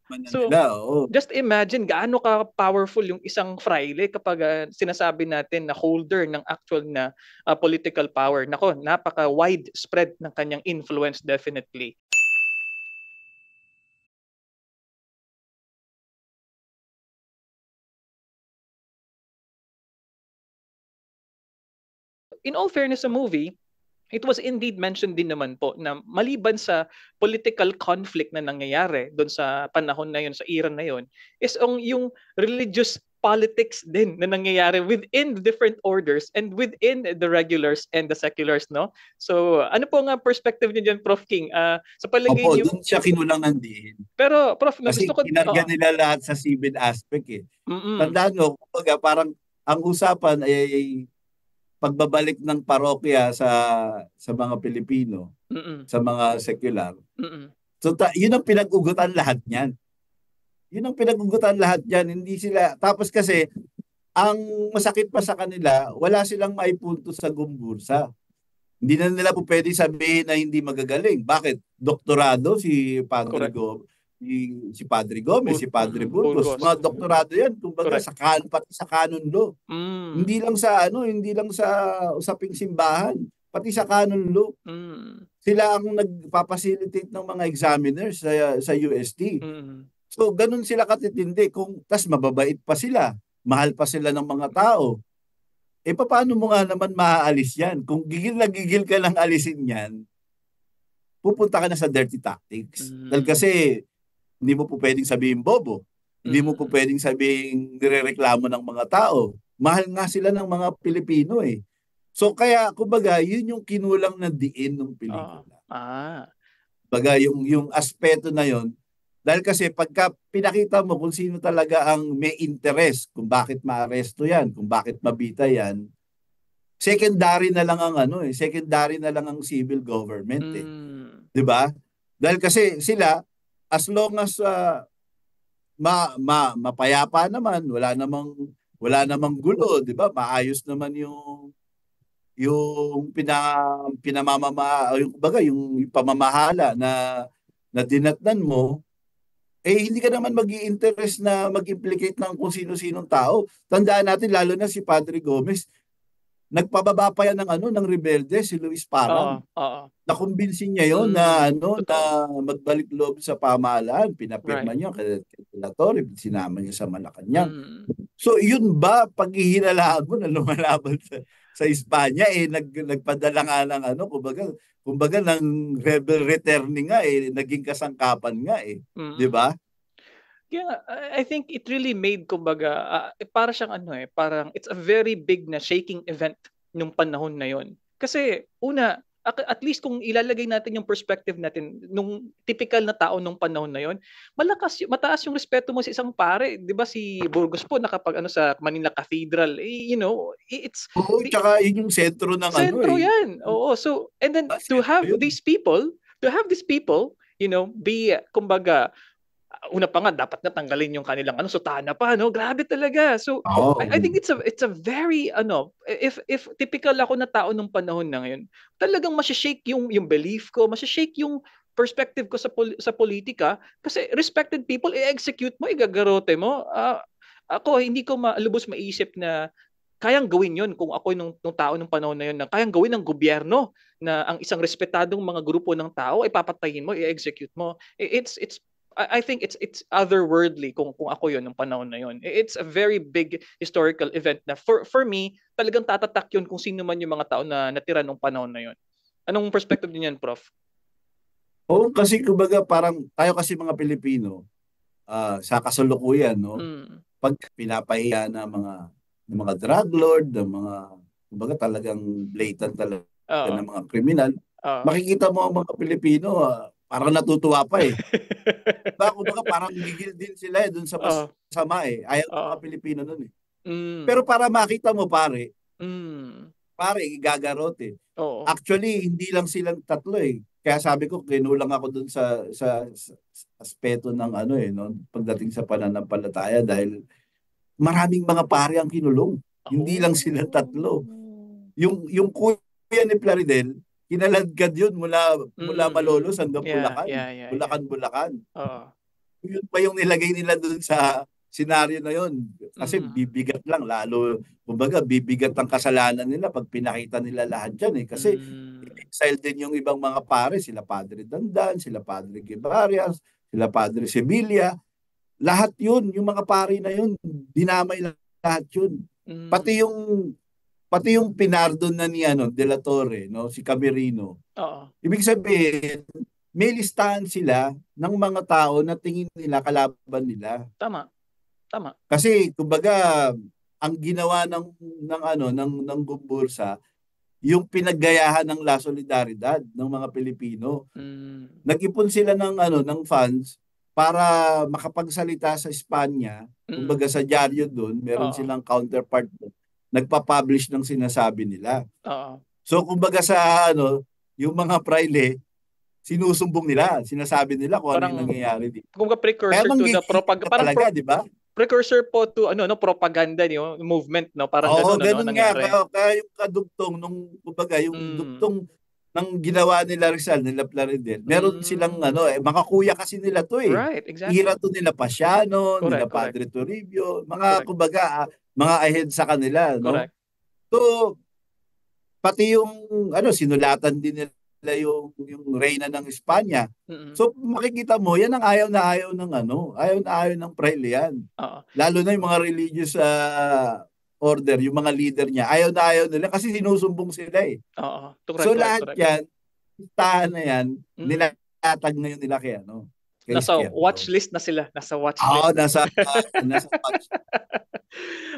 So, nila, oo. just imagine gaano ka-powerful yung isang fraile kapag sinasabi natin na holder ng actual na political power. Nako, napaka-widespread ng kanyang influence definitely. In all fairness sa movie, it was indeed mentioned din naman po na maliban sa political conflict na nangyayari doon sa panahon na yun, sa era na yun, is yung religious politics din na nangyayari within the different orders and within the regulars and the seculars, no? So, ano po nga perspective niyo dyan, Prof. King? Sa palagay Opo, niyo, doon siya kinulangan din. pero Prof, na gusto Kasi ko, kinarga nila lahat sa civil aspect eh. mm, Tandaan mo, kumbaga, parang ang usapan ay pagbabalik ng parokya sa mga Pilipino, mm, sa mga secular. mm, So yun ang pinag-ugutan lahat niyan. Yun ang pinag-ugutan lahat niyan. Hindi sila, tapos kasi, ang masakit pa sa kanila, wala silang maipunto sa gumbursa. Hindi na nila po pwede sabihin na hindi magagaling. Bakit? Doktorado si Padre correct. Go, si Padre Gomez, si Padre Burgos. Burgos. Mga doktorado yan, kumbaga Correct. sa pati sa canon law. Mm, Hindi lang sa hindi lang sa usaping simbahan, pati sa canon law. mm, Sila ang nagpapacilitate ng mga examiners sa UST. mm. So ganun sila katitindi kung tas mababait pa sila, mahal pa sila ng mga tao. Eh paano mo nga naman maaalis yan? Kung gigil na gigil ka lang alisin yan, pupunta ka na sa dirty tactics. Dahil Mm, kasi hindi mo po pwedeng sabihin bobo. Hindi mo po mm. pwedeng sabihin nirereklamo ng mga tao. Mahal nga sila ng mga Pilipino eh. So kaya kumbaga yun yung kinulang na diin ng Oo. pelikula. Ah. Kumbaga yung aspeto na yon dahil kasi pagka pinakita mo kung sino talaga ang may interest, kung bakit maaresto yan, kung bakit mabita yan, secondary na lang ang secondary na lang ang civil government eh. Mm. 'Di ba? Dahil kasi sila as long as mapayapa naman, wala namang gulo, 'di ba? Maayos naman yung pinamamama yung kumbaga yung pamamahala na dinatnan mo, eh hindi ka naman magi-interest na mag-implicate ng kung sino-sinong tao. Tandaan natin lalo na si Padre Gomez, nagpababa pa yan ng rebelde si Luis Oo, Parang. oo. Nakumbinsin niya yon na Mm. na Totoo. magbalik loob sa pamahalaan, pinapirma Right. niya kay Torre, sinama niya sa Malacanang. Mm. So yun ba paghihinalaan mo na lumalaban sa Espanya nagpadala nga ng kumbaga ng rebel returning nga naging kasangkapan nga 'di Mm. ba? Kaya I think it really made kumbaga, para siyang parang it's a very big na shaking event nung panahon na yon. Kasi una, at least kung ilalagay natin yung perspective natin nung typical na tao nung panahon na yon, mataas yung respeto mo sa isang pare, 'di ba si Burgos po nakapag sa Manila Cathedral, it's Oo, tsaka yun yung sentro ng sentro yan. Oo. So, and then to sentro have yun. these people, be kumbaga, una pa nga dapat na tanggalin yung kanilang sutana pa, no? Grabe talaga. So, I Oo. think it's a very if typical ako na tao nung panahon na ngayon, talagang mashe-shake yung belief ko, mashe-shake yung perspective ko sa politika kasi respected people i-execute mo, igagarote mo. Ako hindi ko lubos maisip na kayang gawin yon kung ako nung tao nung panahon na yon na kayang gawin ng gobyerno na ang isang respetadong mga grupo ng tao ay papatayin mo, i-execute mo. It's I think it's otherworldly kung ako yon nung panahon na yon. It's a very big historical event na for me talagang tatatak yon kung sino man yung mga tao na natira nung panahon na yon. Anong perspective niyo yan, Prof? Oo, kasi kumbaga parang tayo kasi mga Pilipino, sa kasalukuyan, no? Mm. Pag pinapahiya ng mga drug lord, ng mga kumbaga talagang blatant talaga Oo. ng mga kriminal, Oo. makikita mo ang mga Pilipino, parang natutuwa pa eh. Kumbaga parang gigil din sila doon sa Oo. masama eh. Ayaw ng Oo. mga Pilipino noon eh. Mm. Pero para makita mo Mm. pare, igagarot eh. Oo. Actually, hindi lang silang tatlo eh. Kaya sabi ko, kinulang ako dun sa aspeto ng no, pagdating sa pananampalataya dahil maraming mga pare ang kinulong. Hindi lang sila tatlo. Oh. Yung kuya ni Plaridel, kinaladkad yun mula Mm. Malolos hanggang Yeah, Bulacan. yeah, yeah, yeah. Bulacan. Oo. Yun pa yung nilagay nila doon sa senaryo na yun. Kasi bibigat lang, lalo, kumbaga, bibigat ang kasalanan nila pag pinakita nila lahat dyan eh. Kasi exiled din yung ibang mga pare, sila Padre Dandan, sila Padre Guevarias, sila Padre Sevilla. Lahat yun, yung mga pare na yun, dinamay lahat yun. Pati yung pinardon na ni De La Torre, no, si Camerino. Oo. Ibig sabihin, may listahan sila ng mga tao na tingin nila kalaban nila. Tama. Kasi kumbaga ang ginawa ng Gumbursa, yung pinaggayahan ng La Solidaridad ng mga Pilipino. Nag-ipon sila ng funds para makapagsalita sa Espanya. Kumbaga sa dyaryo doon, meron silang counterpart doon. Nagpa-publish ng sinasabi nila. So kumbaga sa yung mga praile, sinusumbong nila, sinasabi nila kung ano yung nangyayari dito. Kumbaga precursor to the propaganda, talaga, di ba? Precursor po to propaganda niyo, movement, no, parang ganun nga. Kaya yung kadugtong nung kumbaga yung dugtong ng ginawa nila Rizal, nila Plaridel, meron silang mga kuya kasi nila to eh. Right, exactly. Ira to nila Pasiano, nila Padre Toribio, mga kumbaga mga ahead sa kanila, no? Correct. So pati yung sinulatan din nila yung reyna ng Espanya. So makikita mo yan ang ayaw na ayaw ng praile yan. Lalo na yung mga religious order, yung mga leader niya, ayaw na ayaw nila kasi sinusumbong sila eh. So lahat yan, listahan na yan, nilatag na yun nila kay nasa watchlist na sila. Nasa watchlist. Nasa watch.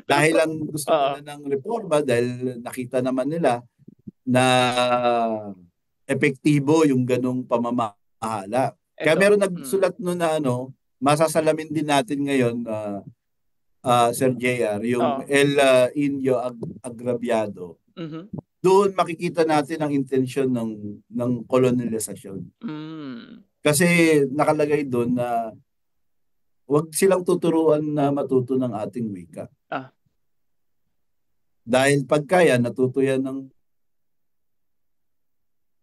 Dahil lang gusto nila ng reforma, dahil nakita naman nila na epektibo yung ganong pamamahala. Kaya meron nagsulat no na masasalamin din natin ngayon, Sir JR, yung El Indio Agraviado. Doon makikita natin ang intensyon ng kolonialisasyon. Kasi nakalagay doon na huwag silang tuturuan na matuto ng ating wika. Dahil pagkaya, natuto yan ng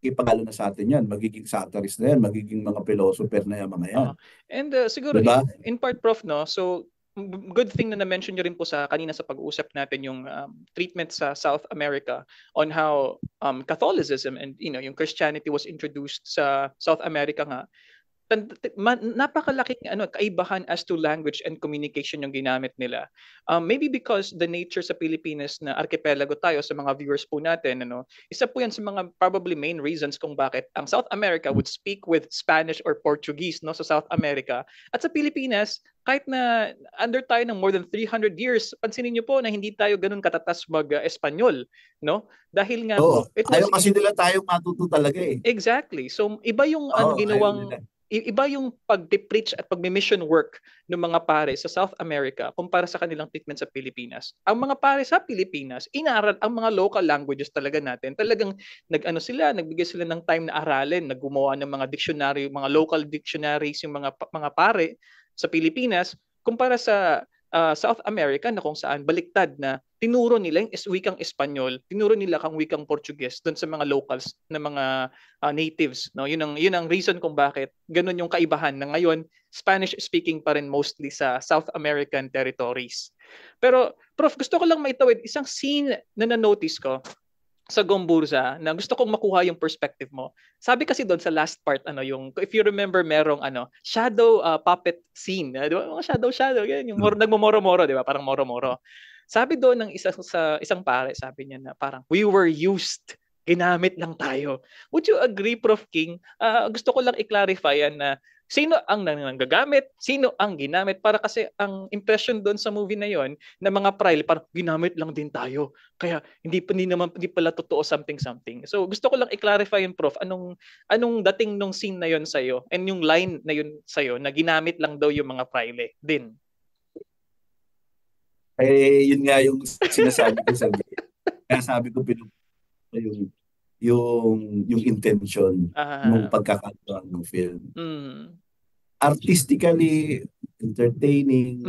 ipagalo na sa atin yan. Magiging satirist na yan, magiging mga philosopher na yan, mga yan. And siguro, diba? in part, Prof, no? So, good thing na na-mention nyo rin po kanina sa pag-uusap natin yung treatment sa South America on how Catholicism and yung Christianity was introduced sa South America nga. Napakalaking kaibahan as to language and communication yung ginamit nila. Maybe because the nature sa Pilipinas na archipelago tayo, sa mga viewers po natin, isa po yan sa mga probably main reasons kung bakit ang South America would speak with Spanish or Portuguese sa South America. At sa Pilipinas, kahit na under tayo ng more than 300 years, pansinin niyo po na hindi tayo ganun katatas mag-Espanyol, no? Dahil nga ayaw kasi nila tayong matuto talaga eh. Exactly. So iba yung ginawang iba yung pag-preach at pag-mission work ng mga pare sa South America kumpara sa kanilang treatment sa Pilipinas. Ang mga pare sa Pilipinas, inaaral ang mga local languages talaga natin. Talagang nagbigay sila ng time na aralin, naggumawa ng mga dictionary, mga local dictionaries yung mga pare sa Pilipinas kumpara sa South America na kung saan baliktad na tinuro nila yung wikang Espanyol, tinuro nila kang wikang Portuguese doon sa mga locals na mga natives, no? Yun ang reason kung bakit ganun yung kaibahan na ngayon Spanish speaking pa rin mostly sa South American territories. Pero Prof, gusto ko lang maitawid isang scene na na-notice ko sa Gomburza na gusto kong makuha yung perspective mo. Sabi kasi doon sa last part yung if you remember merong shadow puppet scene, di ba? Mga shadow ganyan, yung nagmomoro-moro, di ba? Parang moro-moro. Sabi doon ng isang pare, sabi niya na parang we were used, ginamit lang tayo. Would you agree, Prof King? Gusto ko lang i-clarify yan na sino ang nanggagamit, sino ang ginamit, para kasi ang impression doon sa movie na yon na mga praile parang ginamit lang din tayo. Kaya hindi pala totoo something. So gusto ko lang i-clarify yung Prof, anong dating nung scene na yon sa iyo and yung line na yon sa iyo na ginamit lang daw yung mga praile din. Yun nga yung sinasabi ko sa kaya sabi ko yung intention ng pagkakagawa ng film. Artistically entertaining,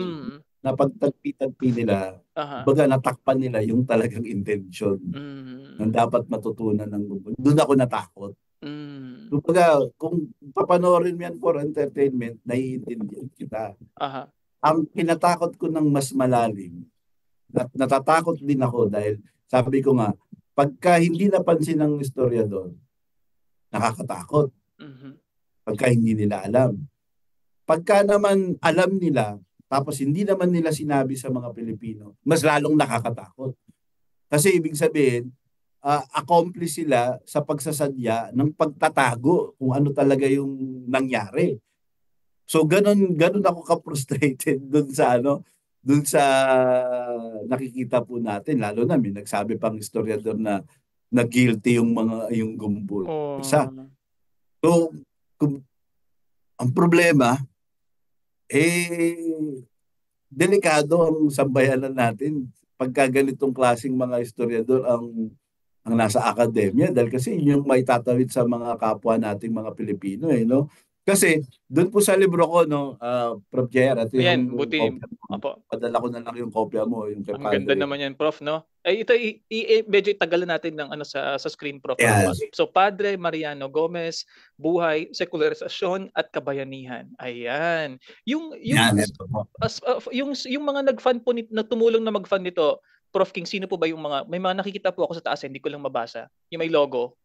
napagtagpi-tagpi nila, baga natakpan nila yung talagang intention na dapat matutunan ng grupo. Doon ako natakot. Mm. Kumbaga, kung papanoorin mo yan for entertainment, naiintindihan kita. Aha. Ang kinatakot ko ng mas malalim, at natatakot din ako dahil sabi ko nga, pagka hindi napansin ng historiador, nakakatakot. Mhm. Pagka hindi nila alam. Pagka naman alam nila, tapos hindi naman nila sinabi sa mga Pilipino, mas lalong nakakatakot. Kasi ibig sabihin, accomplice sila sa pagsasadya ng pagtatago kung ano talaga yung nangyari. So ganun ako ka-frustrated dun sa nakikita po natin, lalo na may nagsabi pang historiador na guilty yung Gumbursa. Oh. So ang problema delikado ang sambayanan natin pagka ganitong klaseng mga historiador ang nasa akademya, dahil kasi yun yung maitatawid sa mga kapwa nating mga Pilipino no. Kasi doon po sa libro ko Prof. Jer, ito Ayan, yung buti. kopya mo. Opo. Padala ko na lang yung kopya mo, yung kay Ang ganda Padre. naman yan, Prof, no? Ay, ito, medyo itagalan natin ng sa screen, Prof. Yes. So, Padre Mariano Gomez, Buhay, Sekularisasyon at Kabayanihan. Ayan. Yung ito po. yung mga nag-fund po na tumulong na mag-fund nito, Prof King, sino po ba yung may mga nakikita po ako sa taas, hindi ko lang mabasa. Yung may logo.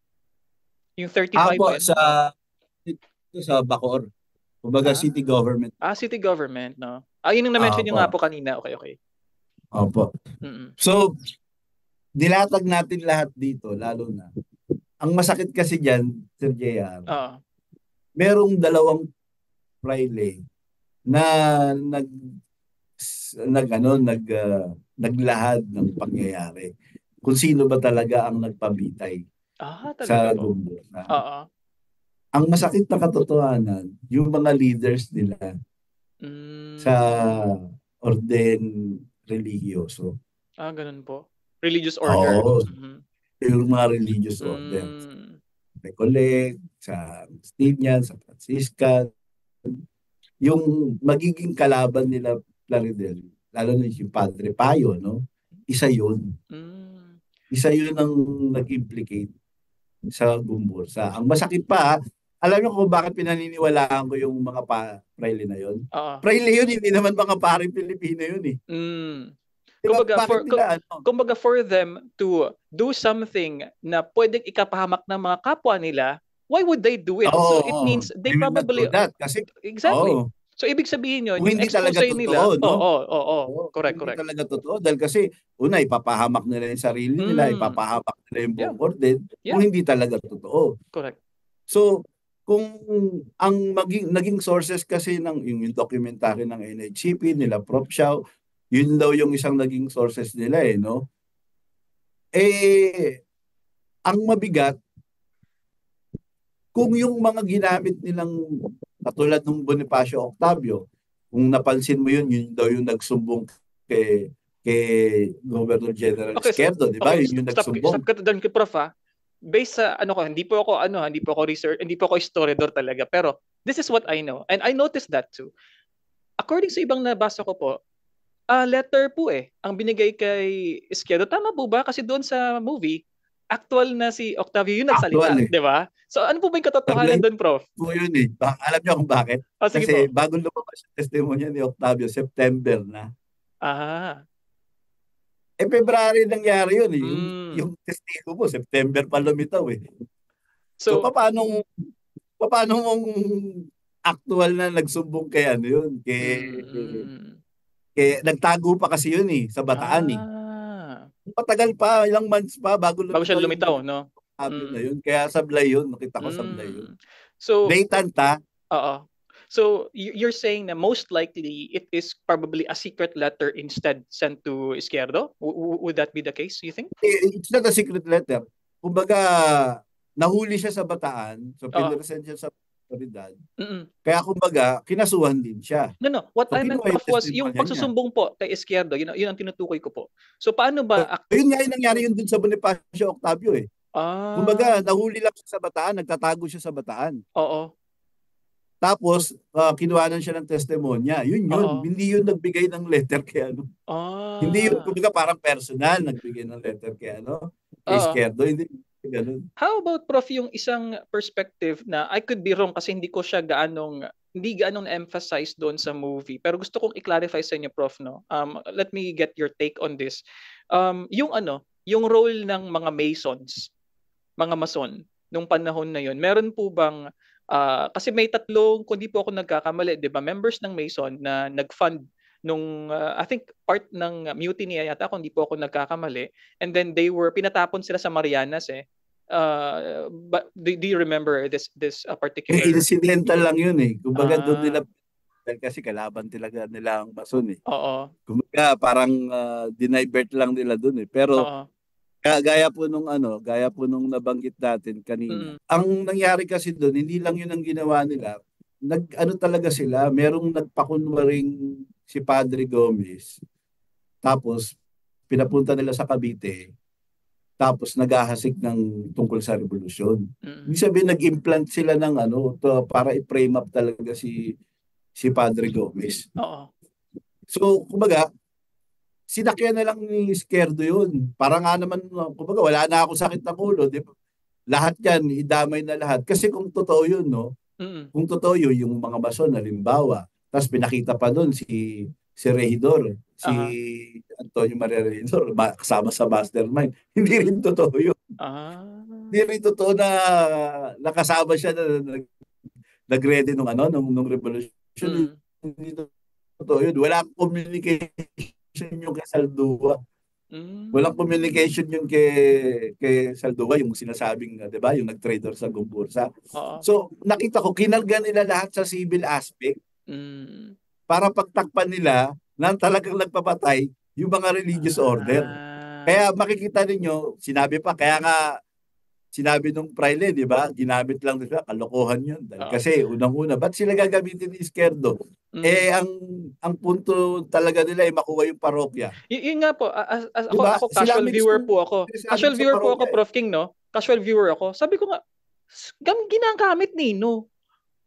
Yung 35 po, ba yun? sa Bacoor. Kumbaga city government. City government, no? Yun yung na-mention nyo nga po kanina. Okay. Opo. Mm-mm. So, dilatag natin lahat dito, lalo na. Ang masakit kasi dyan, Sir JR, merong dalawang praile na naglahad ng pangyayari. Kung sino ba talaga ang nagpabitay sa Gumbursa. Ang masakit na katotohanan, yung mga leaders nila sa orden religyoso. Ganun po. Religious order. Oo. Yung mga religious orders. Recollect, sa Agustinian, sa Franciscan. Yung magiging kalaban nila, Plaridel, lalo na yung Padre Payo, no? Isa yun. Isa yun ang nag-implicate sa Gumbursa. Ang masakit pa, alam niyo kung bakit pinaniniwalaan ko yung mga praile na yun? Praile yun, hindi naman mga paring Pilipino yun eh. Kumbaga for them to do something na pwedeng ikapahamak ng mga kapwa nila, why would they do it? So it means they probably... Kasi, exactly. So ibig sabihin yun, yung hindi talaga totoo, nila, no? Correct. Hindi talaga totoo dahil kasi una ipapahamak nila yung sarili nila, ipapahamak nila yung buong orden kung hindi talaga totoo. Correct. So kung ang naging sources kasi ng yung documentary ng NHCP nila Prof. Xiao, yun daw yung isang naging sources nila no. Ang mabigat kung yung mga ginamit nilang katulad ng Bonifacio Octavio, kung napansin mo yun daw yung nagsumbong kay Governor General Izquierdo, di ba? Yun yung nagsumbong. Stop ka doon kay Prof. Based sa hindi po ako research, hindi po ako historiador talaga, pero this is what I know. And I noticed that too. According sa ibang nabasa ko po, letter po ang binigay kay Izquierdo. Tama po ba? Kasi doon sa movie, actual na si Octavio yung nagsalita, di ba? So ano po ba yung katotohanan doon, Prof? Po yun alam niyo kung bakit? Kasi bago lumabas yung testimonya ni Octavio, September na. February nangyari yun yung testigo mo, September pa lumitaw So paano mong actual na nagsumbong kay yun? Kay nagtago pa kasi yun sa Bataan Patagal pa, ilang months pa bago siya lumitaw, no? Na yun. Kaya sablay yun, nakita ko sablay yun. So blatant So you're saying that most likely it is probably a secret letter instead sent to Izquierdo? Would that be the case, you think? It's not a secret letter. Kumbaga, nahuli siya sa Bataan, so pinresent siya sa otoridad. Kaya kumbaga, kinasuhan din siya. No. What I meant was yung pagsusumbong po kay Izquierdo, yun ang tinutukoy ko po. So paano ba... Yun nga yung nangyari yun dun sa Bonifacio Octavio Kumbaga, nahuli lang siya sa Bataan, nagtatago siya sa Bataan. Tapos, kinuhanan siya ng testimonya. Yun. Hindi yun nagbigay ng letter kay Hindi yun, kumbaga parang personal, nagbigay ng letter kay kay Izquierdo. Hindi Ganun. How about, Prof, yung isang perspective na I could be wrong kasi hindi gaanong na-emphasize doon sa movie. Pero gusto kong i-clarify sa inyo, Prof, no? Let me get your take on this. Yung role ng mga Masons, mga Mason, nung panahon na yun, meron po bang, kasi may tatlong, kung di po ako nagkakamali, di ba, members ng Mason na nag-fund nung, I think, part ng mutiny yata, kung di po ako nagkakamali. And then pinatapon sila sa Marianas eh. But do you remember this particular? Incidental lang yun eh. Kumbaga doon nila, Ah, dahil kasi kalaban talaga nila ang Mason eh. oo. Kumbaga parang dinivert lang nila doon eh. Pero Oo. gaya po nung nabanggit natin kanina. Mm. Ang nangyari kasi doon, hindi lang yun ang ginawa nila. Talaga sila, merong nagpakunwaring si Padre Gomez. Tapos pinapunta nila sa Cavite. Tapos naghahasik ng tungkol sa revolusyon. Ibig sabihin, nag-implant sila ng para i-frame up talaga si Padre Gomez. Oo. So, kumbaga, sinakyan na lang ni Izquierdo yun. Para nga naman, kumbaga, wala na akong sakit ng ulo. Di ba? Lahat yan, idamay na lahat. Kasi kung totoo yun, no? Kung totoo yun, yung mga Mason, halimbawa, tapos pinakita pa doon si Regidor, si Antonio Maria Regidor, kasama sa mastermind. Hindi rin totoo yun. Hindi rin totoo na nakasama siya na nag-ready nung revolution. Hindi totoo yun. Wala communication yung kay Saldua. Walang communication yung kay Saldua, yung sinasabing, 'di ba, yung nag-trader sa Gumbursa. So, nakita ko kinalga nila lahat sa civil aspect. Para pagtakpan nila na talagang nagpapatay yung mga religious order. Kaya makikita ninyo, sinabi nung Praile, di ba? Ginamit lang nila, kalokohan yun. Kasi unang-una, ba't sila gagamitin ni Izquierdo? Ang punto talaga nila ay makuha yung parokya. Yun nga po, diba? ako casual viewer po ako. Casual viewer po ako, Prof. King, no? Casual viewer ako. Sabi ko nga, ginagamit nino.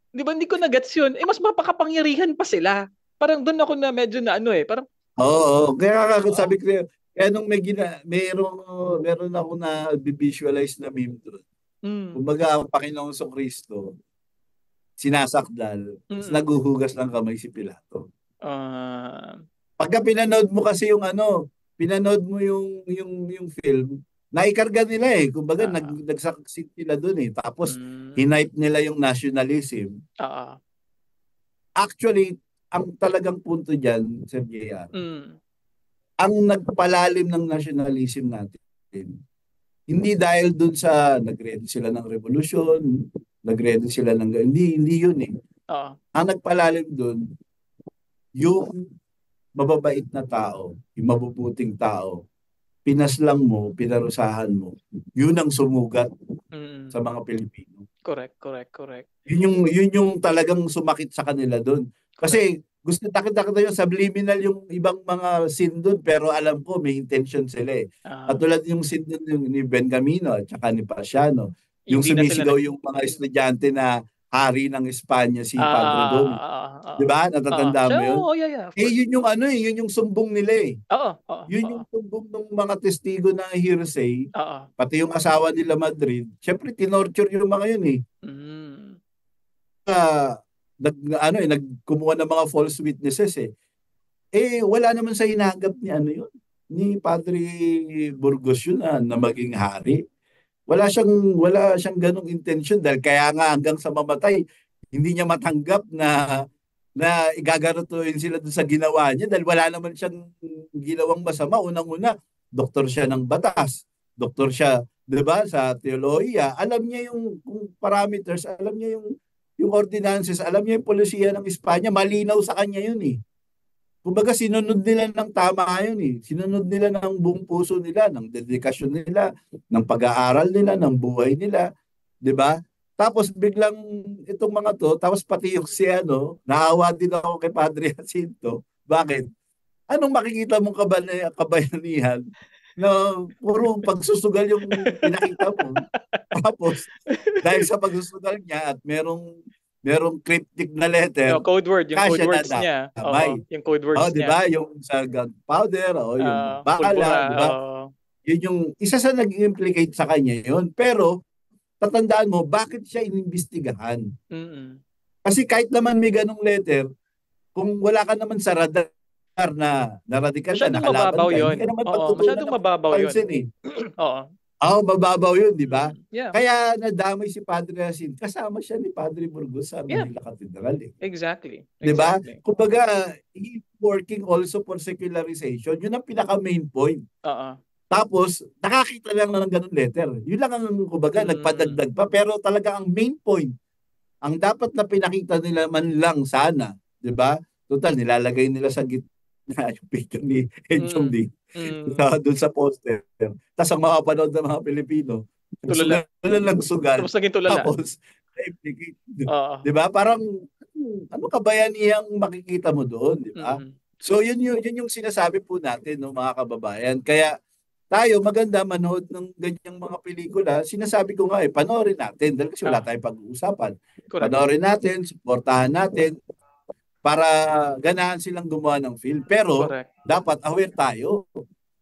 Di ba, hindi ko na-gets yun. Mas mapakapangyarihan pa sila. Parang doon ako na medyo na parang... Oo. Kaya sabi ko, kaya nung meron ako na visualize na meme doon. Kumbaga, ang Panginoong Kristo, sinasakdal, naguhugas ng kamay si Pilato. Pagka pinanood mo kasi yung film, naikarga nila eh. Kumbaga, nagsaksit nila doon eh. Tapos, hinipe nila yung nationalism. Actually, ang talagang punto dyan, Sir JR, ang nagpalalim ng nationalism natin, hindi dahil doon sa nag-ready sila ng revolution, nag-ready sila ng... Hindi yun eh. Ang nagpalalim doon, yung mababait na tao, yung mabubuting tao, pinaslang mo, pinarusahan mo, yun ang sumugat sa mga Pilipino. Correct. Yun yung talagang sumakit sa kanila doon. Kasi gusto takot-takot yung subliminal yung ibang mga scene doon, pero alam ko may intention sila eh. Katulad yung scene doon ni Benjamino at saka ni Pasiano. Yung sumisigaw yung mga estudyante na hari ng Espanya si Padre Gomez. Di ba? Natatanda mo yun? Yun yung sumbong nila eh. Yun yung sumbong ng mga testigo na hearsay. Pati yung asawa nila Madrid. Siyempre, tinorture yung mga yun eh. Nagkumuha ng mga false witnesses eh. Wala naman sa hinagap ni Padre Burgos yun na maging hari. Wala siyang ganong intention dahil kaya nga hanggang sa mamatay, hindi niya matanggap na igagarutuin sila doon sa ginawa niya dahil wala naman siyang ginawang masama. Unang-una, doktor siya ng batas. Doktor siya, 'di ba, sa teolohiya. Alam niya yung parameters, alam niya yung ordinances, alam niya yung polisiya ng Espanya, malinaw sa kanya yun eh. Kumbaga sinunod nila ng tama yun eh. Sinunod nila ng buong puso nila, ng dedikasyon nila, ng pag-aaral nila, ng buhay nila. 'Di ba? Tapos biglang itong mga to, tapos pati yung naawa din ako kay Padre Jacinto. Bakit? Anong makikita mong kabayanihan? Na puro pagsusugal yung pinakita mo. Tapos, dahil sa pagsusugal niya at merong cryptic na letter, code word, yung code words niya. Yung code words niya. Diba? Yung sa gunpowder, yung bala, diba? Yun yung isa sa nag-implicate sa kanya yun. Pero tatandaan mo, bakit siya inimbestigahan? Mm. Kasi kahit naman may ganong letter, kung wala ka naman sa radar na radikal ka, Masyadong nakalaban mababaw ka, hindi yun. ka naman Oo, pagtutunan masyadong ng mababaw yun. pansin eh. Oo. Oo, mababaw yun, di ba? Yeah. Kaya nadamay si Padre Racine. Kasama siya ni Padre Burgos sa Manila Cathedral eh. Exactly. Di ba? Kumbaga, he working also for secularization. Yun ang pinaka-main point. Oo. Tapos, nakakita lang ng ganun letter. Yun lang ang, kumbaga, nagpadagdag pa. Pero talaga ang main point, ang dapat na pinakita nila man lang sana, di ba? Total, nilalagay nila sa gitna yung picture ni Enchong D. Doon sa poster. Tapos ang mapapanood ng mga Pilipino, sugal lang sugal. Tapos naging tulala. Tapos, di ba? Parang, ano kabayanihang makikita mo doon, di ba? So, yun yung sinasabi po natin, no, mga kababayan. Kaya, tayo maganda manood ng ganyang mga pelikula. Sinasabi ko nga panoorin natin dahil kasi wala tayong pag-uusapan. Panoorin natin, suportahan natin para ganahan silang gumawa ng film. Pero dapat aware tayo.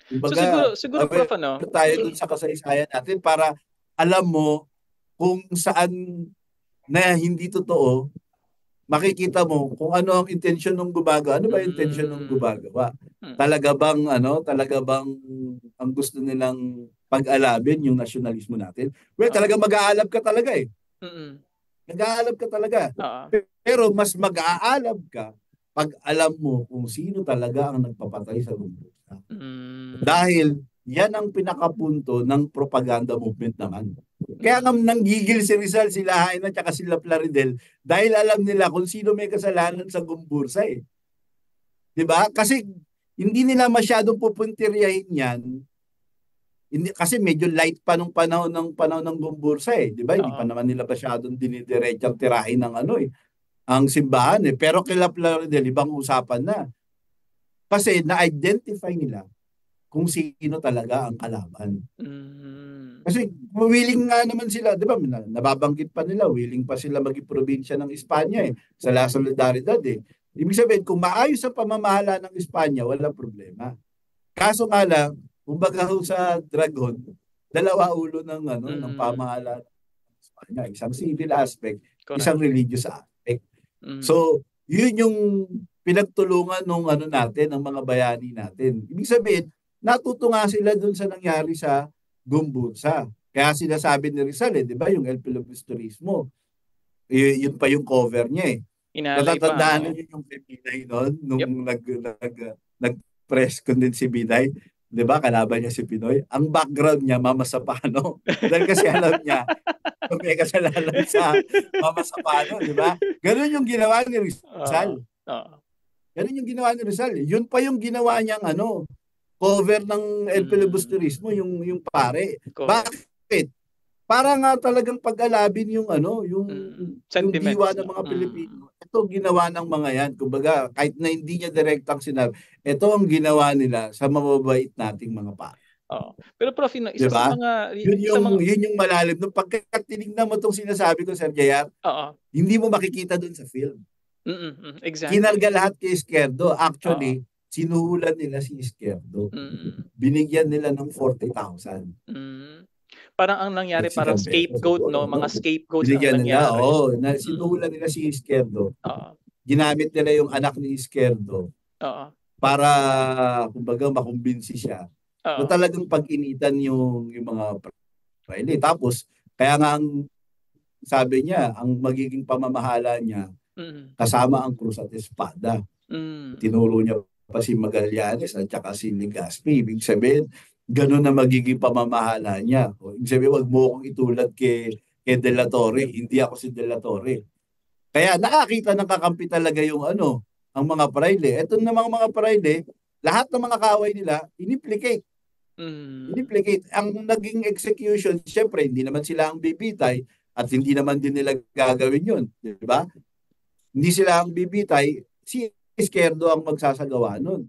Kumbaga, siguro aware Prof, ano? tayo dun sa kasaysayan natin para alam mo kung saan na hindi totoo, makikita mo kung ano ang intensyon ng gumagawa. Ano ba yung intensyon ng gumagawa? Talaga bang ang gusto nilang pag-alabin yung nasyonalismo natin? Well, talaga mag-aalab ka talaga eh. Nag-aalab ka talaga. Pero mas mag-aalab ka pag alam mo kung sino talaga ang nagpapatay sa mundo. Dahil yan ang pinakapunto ng propaganda movement naman. Kaya nga nanggigil si Rizal, sila Hain at saka sila Plaridel dahil alam nila kung sino may kasalanan sa Gumbursa eh. 'Di ba? Kasi hindi nila masyadong pupuntiryahin yan. Hindi, kasi medyo light pa nung panahon ng Gumbursa eh. 'Di ba? Hindi pa naman nila masyadong dinidiretsang tirahin ng ang simbahan eh. Pero kila Plaridel, ibang usapan na. Kasi na-identify nila kung sino talaga ang kalaban. Kasi willing nga naman sila, di ba, nababanggit pa nila, willing pa sila maging probinsya ng Espanya sa La Solidaridad eh. Ibig sabihin, kung maayos ang pamamahala ng Espanya, walang problema. Kaso nga lang, kumbaga sa Dragon, dalawa ulo ng ng pamahala ng Espanya, isang civil aspect, isang religious aspect. So, yun yung pinagtulungan ng natin, ng mga bayani natin. Ibig sabihin, natuto nga sila dun sa nangyari sa Gumbursa. Kaya sinasabi ni Rizal di ba, yung El Filibusterismo. Yun pa yung cover niya eh. Natatandaan niyo yung Binay noon, nung nag-press con din si Binay, di ba, kalaban niya si Pinoy. Ang background niya, Mama Sapano. Dahil kasi alam niya, may kasalanan sa Mama Sapano, di ba? Ganun yung ginawa ni Rizal. Ganun yung ginawa ni Rizal. Yun pa yung ginawa niyang cover ng El Filibusterismo, yung pare. Bakit? Para nga talagang pag-alabin yung yung diwa ng mga Pilipino. Ito ginawa ng mga yan. Kumbaga, kahit na hindi niya direktang sinabi, ito ang ginawa nila sa mababait nating mga pare. Pero Prof, isa sa mga yun yung malalim. Nung pagka tinignan mo itong sinasabi ko, Sir Jayar, hindi mo makikita dun sa film. Exactly. Kinarga lahat kay Izquierdo. Actually, sinuhulan nila si Izquierdo. Binigyan nila ng 40,000. Parang ang nangyari, parang scapegoat, no? Mga scapegoats ang nangyari. Sinuhulan nila si Izquierdo. Ginamit nila yung anak ni Izquierdo para, kumbaga, makumbinsi siya na talagang pag-initan yung mga praile. Tapos, kaya nga ang sabi niya, ang magiging pamamahala niya, kasama ang krus at espada. Tinuro niya pa si Magallanes at saka si Legazpi. Ibig sabihin, gano'n na magiging pamamahala niya. Ibig sabihin, wag mo akong itulad kay De La Torre. Hindi ako si De La Torre. Kaya nakakita ng kakampi talaga yung ang mga praile. Ito namang mga praile, lahat ng mga kaaway nila, inimplicate. Inimplicate. Ang naging execution, syempre, hindi naman sila ang bibitay at hindi naman din nila gagawin yun. Diba? Hindi sila ang bibitay, si Izquierdo ang magsasagawa nun.